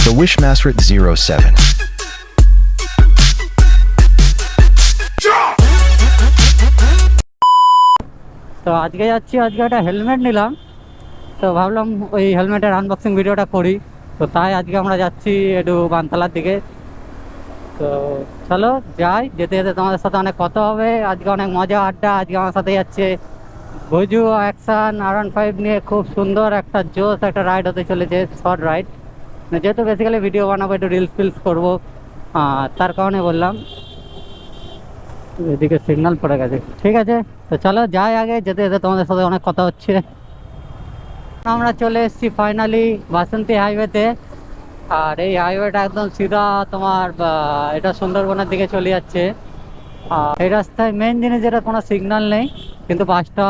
The Wishmaster 07. তো আজকে যাচ্ছি, আজকে একটা হেলমেট নিলাম, তো ভাবলাম ওই হেলমেটের আনবক্সিং ভিডিওটা করি। তো তাই আজকে আমরা যাচ্ছি একটু বানতলার দিকে। তো চলো যাই, যেতে যেতে তোমাদের সাথে অনেক কথা হবে। আজকে অনেক মজা আড্ডা। আজকে আমার সাথে যাচ্ছে ভুজু অ্যাকশন R15 নিয়ে। খুব সুন্দর একটা জোস একটা রাইড হতে চলেছে, শর্ট রাইড। যেহেতু বেসিক্যালি ভিডিও বানাবো, একটু রিলস ফিলস করবো, তার কারণে বললাম। এদিকে সিগন্যাল পড়ে গেছে, ঠিক আছে। তো চলো যাই, আগে যেতে যেতে তোমাদের সাথে অনেক কথা হচ্ছে। আমরা চলে এসেছি ফাইনালি বাসন্তী হাইওয়েতে। আর এই হাইওয়েটা একদম সিধা তোমার এটা সুন্দরবনের দিকে চলে যাচ্ছে। আর এই রাস্তায় মেন জিনিস যেটা, কোনো সিগন্যাল নেই, কিন্তু বাসটা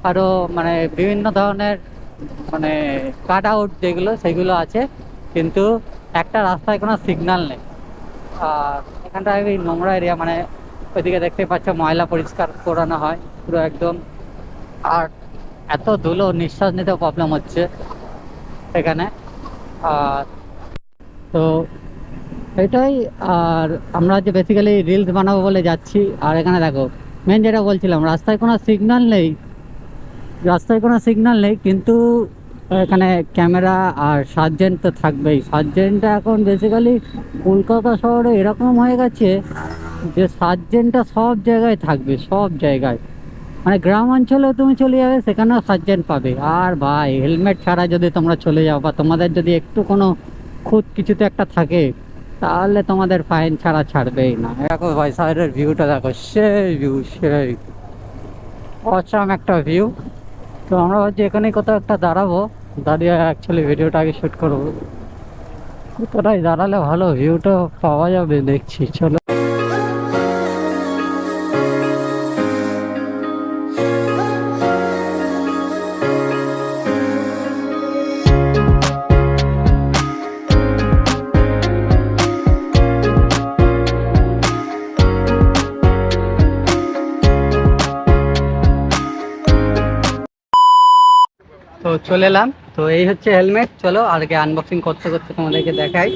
আরও মানে বিভিন্ন ধরনের মানে কাট আউট যেগুলো সেগুলো আছে, কিন্তু একটা রাস্তায় কোনো সিগন্যাল নেই। আর এখানটা এই নোংরা এরিয়া, মানে ওইদিকে দেখতে পাচ্ছ ময়লা পরিষ্কার করানো হয় পুরো একদম। আর এত ধুলো, নিঃশ্বাস নিতেও প্রবলেম হচ্ছে এখানে। আর তো এটাই। আর আমরা যে বেসিক্যালি রিলস বানাবো বলে যাচ্ছি। আর এখানে দেখো, মেন যেটা বলছিলাম, রাস্তায় কোনো সিগন্যাল নেই, রাস্তায় কোনো সিগন্যাল নেই, কিন্তু এখানে ক্যামেরা আর সার্জেন্ট তো থাকবেই। সার্জেন্টটা এখন বেসিক্যালি কলকাতা শহরে এরকম হয়ে গেছে যে সার্জেন্টটা সব জায়গায় থাকবে, সব জায়গায়। মানে গ্রাম অঞ্চলেও তুমি চলে যাবে, সেখানেও সার্জেন্ট পাবে। আর ভাই, হেলমেট ছাড়া যদি তোমরা চলে যাও, বা তোমাদের যদি একটু কোনো খুঁত কিছুতে একটা থাকে, তাহলে তোমাদের ফাইন ছাড়া ছাড়বেই না। দেখো ভাই, সাইডের ভিউটা দেখো, সেই ভিউ, সেই অসাম একটা ভিউ। তো আমরা ভাবছি এখানেই কোথাও একটা দাঁড়াবো, দাঁড়িয়ে অ্যাকচুয়ালি ভিডিওটা আগে শ্যুট করবো। কোথায় দাঁড়ালে ভালো ভিউটা পাওয়া যাবে দেখছি, চলো। তো চলে এলাম। তো এই হচ্ছে হেলমেট। চলো আগে আনবক্সিং করতে করতে তোমাদেরকে দেখাই।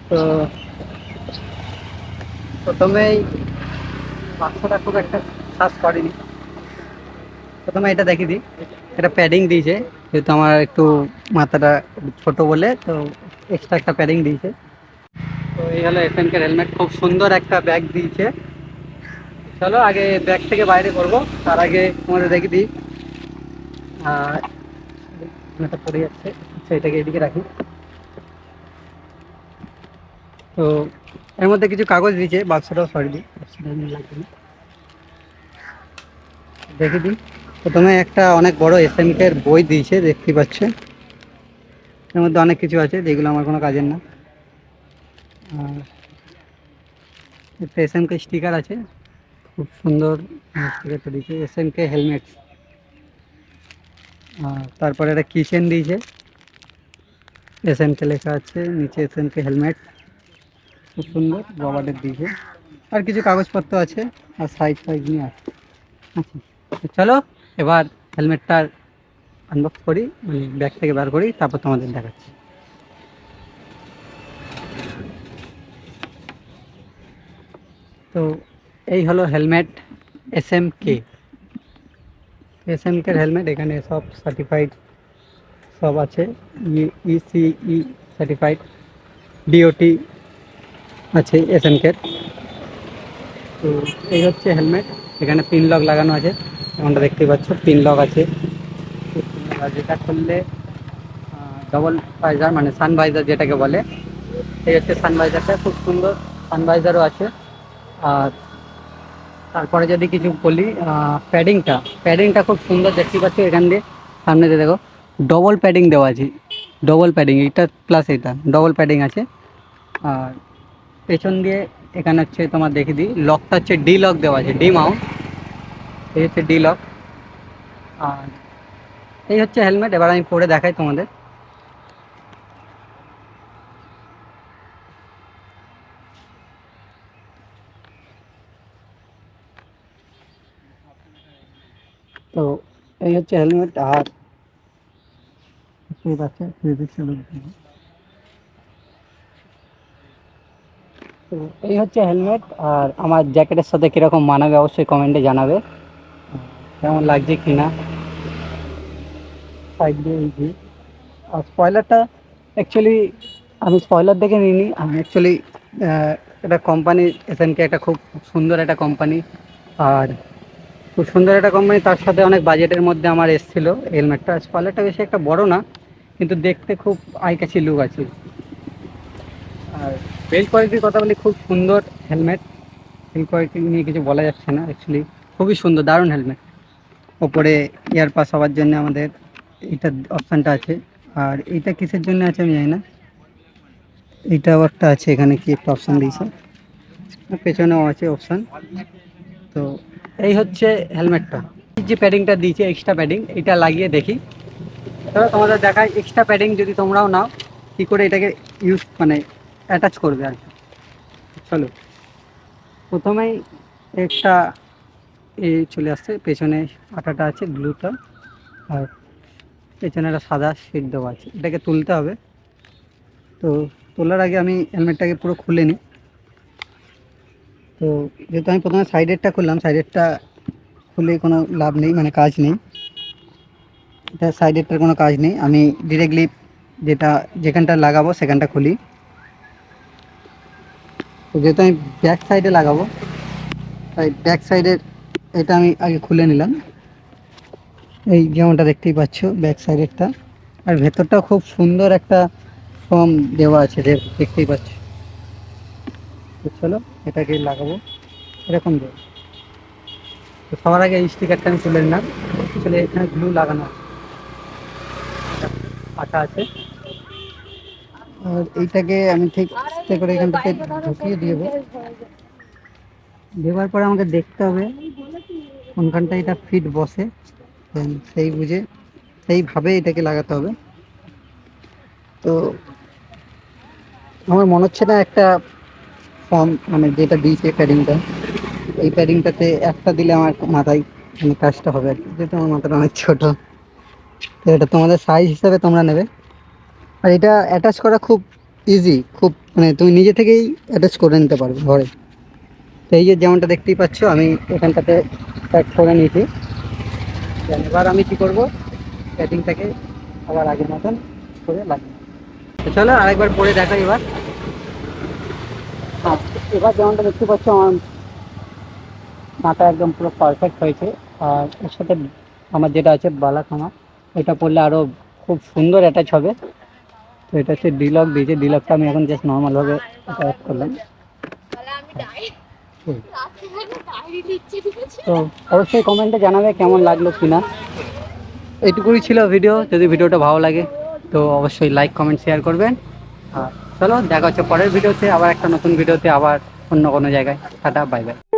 তো প্রথমেই বাক্সটা খুব একটা সার্চ করিনি, প্রথমে এটা দেখিয়ে দিই। এটা প্যাডিং দিয়েছে, যেহেতু আমার একটু মাথাটা ছোট বলে, তো এক্সট্রা একটা প্যাডিং দিয়েছে। তো এই হলো এসএনকে হেলমেট, খুব সুন্দর একটা ব্যাগ দিয়েছে। চলো আগে ব্যাগ থেকে বাইরে করবো, তার আগে তোমাদের দেখিয়ে দিই। আর এটা পড়ে যাচ্ছে, সেইটাকে এদিকে রাখি। তো এর মধ্যে কিছু কাগজ দিয়েছে, বাক্সটাও সরি দিই, লাগবে না, দেখে দিই। প্রথমে একটা অনেক বড় এসএমকে এর বই দিয়েছে, দেখতে পাচ্ছে। এর মধ্যে অনেক কিছু আছে যেগুলো আমার কোনো কাজের না। আর একটা এসএমকে স্টিকার আছে, খুব সুন্দর স্টিকারটা দিয়েছে, এসএমকে হেলমেট। আর তারপরে একটা কিচেন দিয়েছে, এসএমকে লেখা আছে, নিচে এসএমকে হেলমেট, খুব সুন্দর রবার্টের দিয়েছে। আর কিছু কাগজপত্র আছে, আর সাইজ নিয়ে আছে। আচ্ছা, তো চলো এবার হেলমেটটার আনবক্স করি, মানে ব্যাগ থেকে বার করি, তারপর তোমাদের দেখাচ্ছি। তো এই হলো হেলমেট এসএমকে হেলমেট। এখানে সব সার্টিফাইড সব আছে, ইসিই সার্টিফাইড, ডিওটি আছে এসএমকে। তো এই হচ্ছে হেলমেট। এখানে পিন লক লাগানো আছে, যেমনটা দেখতে পাচ্ছ, পিন লক আছে। যেটা করলে ডবল ভাইজার, মানে সানভাইজার যেটাকে বলে, এই হচ্ছে সানভাইজারটা, খুব সুন্দর সানভাইজারও আছে। আর তারপরে যদি কিছু বলি, প্যাডিংটা খুব সুন্দর দেখতে পাচ্ছি। এখান দিয়ে সামনে দিয়ে দেখো, ডবল প্যাডিং দেওয়া আছে, ডবল প্যাডিং, এটা প্লাস এটা ডবল প্যাডিং আছে। আর পেছন দিয়ে এখানে হচ্ছে তোমার দেখে দিই, লকটা হচ্ছে ডি লক দেওয়া আছে, ডি মাউন্ট, এই হচ্ছে ডি লক। আর এই হচ্ছে হেলমেট। এবার আমি পরে দেখাই তোমাদের। তো এই হচ্ছে হেলমেট। আর ঠিক আছে, তো এই হচ্ছে হেলমেট, আর আমার জ্যাকেটের সাথে কীরকম মানাবে অবশ্যই কমেন্টে জানাবে কেমন লাগছে কিনা। সাইড দিয়ে এই যে, আর স্পয়লারটা অ্যাকচুয়ালি আমি স্পয়লার দেখে নিইনি, আমি অ্যাকচুয়ালি এটা কোম্পানি এসএনকে একটা খুব সুন্দর একটা কোম্পানি, আর খুব সুন্দর একটা কোম্পানি, তার সাথে অনেক বাজেটের মধ্যে আমার এসেছিলো হেলমেটটা। স্পয়লারটা বেশি একটা বড় না, কিন্তু দেখতে খুব আই ক্যাচি লুক আছে। আর বিল্ড কোয়ালিটির কথা বলি, খুব সুন্দর হেলমেট। বিল্ড কোয়ালিটি নিয়ে কিছু বলা যাচ্ছে না, অ্যাকচুয়ালি খুবই সুন্দর, দারুণ হেলমেট। ওপরে ইয়ার পাস হওয়ার জন্য আমাদের এইটা অপশানটা আছে, আর এইটা কিসের জন্য আছে আমি জানি না। এইটাও একটা আছে, এখানে কি একটা অপশান দিয়েছে, পেছনেও আছে অপশান। তো এই হচ্ছে হেলমেটটা। এই যে প্যাডিংটা দিয়েছে এক্সট্রা প্যাডিং, এটা লাগিয়ে দেখি। ধরো তোমাদের দেখায় এক্সট্রা প্যাডিং যদি তোমরাও নাও কী করে এটাকে ইউজ মানে অ্যাটাচ করবে আর কি। চলো, প্রথমেই একটা এই চলে আসছে, পেছনে আটাটা আছে গ্লুটা, আর পেছনে একটা সাদা শিট দেওয়া আছে, এটাকে তুলতে হবে। তো তোলার আগে আমি হেলমেটটাকে পুরো খুলে নিই। তো যেহেতু আমি প্রথমে সাইডেরটা খুললাম, সাইডেরটা খুলে কোনো লাভ নেই, মানে কাজ নেই, এটা সাইডেরটার কোনো কাজ নেই। আমি ডিরেক্টলি যেখানটা লাগাবো সেখানটা খুলি। তো যেহেতু আমি ব্যাক সাইডে লাগাবো, তাই ব্যাক সাইডের এটা আমি আগে খুলে নিলাম। এই যেমনটা দেখতেই পাচ্ছ ব্যাক সাইডেরটা, আর ভেতরটাও খুব সুন্দর একটা ফর্ম দেওয়া আছে, দেখতেই পাচ্ছ। তো চলো এটাকে লাগাবো এরকম দেবো। তো সবার আগে এই স্টিকারটা আমি তুলে নিলাম, আসলে এখানে গ্লু লাগানো আঠা আছে। আর এইটাকে আমি ঠিক আস্তে করে এখানটাতে ঢুকিয়ে দেবো। দেওয়ার পরে আমাকে দেখতে হবে কোনখানটা এটা ফিট বসে, সেই বুঝে সেইভাবে এটাকে লাগাতে হবে। তো আমার মনে হচ্ছে না একটা ফর্ম মানে যেটা দিয়েছে প্যাডিংটা, এই প্যাডিংটাতে একটা দিলে আমার মাথায় মানে কাজটা হবে আর কি, যেহেতু আমার মাথাটা অনেক ছোটো। তো এটা তোমাদের সাইজ হিসাবে তোমরা নেবে। আর এটা অ্যাটাচ করা খুব ইজি, খুব মানে তুমি নিজে থেকেই অ্যাটাচ করে নিতে পারবে ঘরে। তো এই যে যেমনটা দেখতেই পাচ্ছ আমি এখানটাতে প্যাক করে নিয়েছি। এবার আমি কি করব, প্যাডিংটাকে আবার আগের মতন করে লাগিয়ে। তো চলো আরেকবার পরে দেখাই এবার। হ্যাঁ, এবার যেমনটা দেখতে পাচ্ছ আমার মাথা একদম পুরো পারফেক্ট হয়েছে। আর এর সাথে আমার যেটা আছে বালাখামা, এটা পরলে আরও খুব সুন্দর অ্যাটাচ হবে। তো এটা হচ্ছে ডিলক দিয়েছে, ডিলকটা আমি এখন জাস্ট নর্মালভাবে এটা অ্যাড করলাম। তো অবশ্যই কমেন্টে জানাবে কেমন লাগলো কিনা। এইটুকুই ছিল ভিডিও। যদি ভিডিওটা ভালো লাগে তো অবশ্যই লাইক কমেন্ট শেয়ার করবেন। আর চলো দেখা হচ্ছে পরের ভিডিওতে, আবার একটা নতুন ভিডিওতে, আবার অন্য কোনো জায়গায়। Tata, bye bye.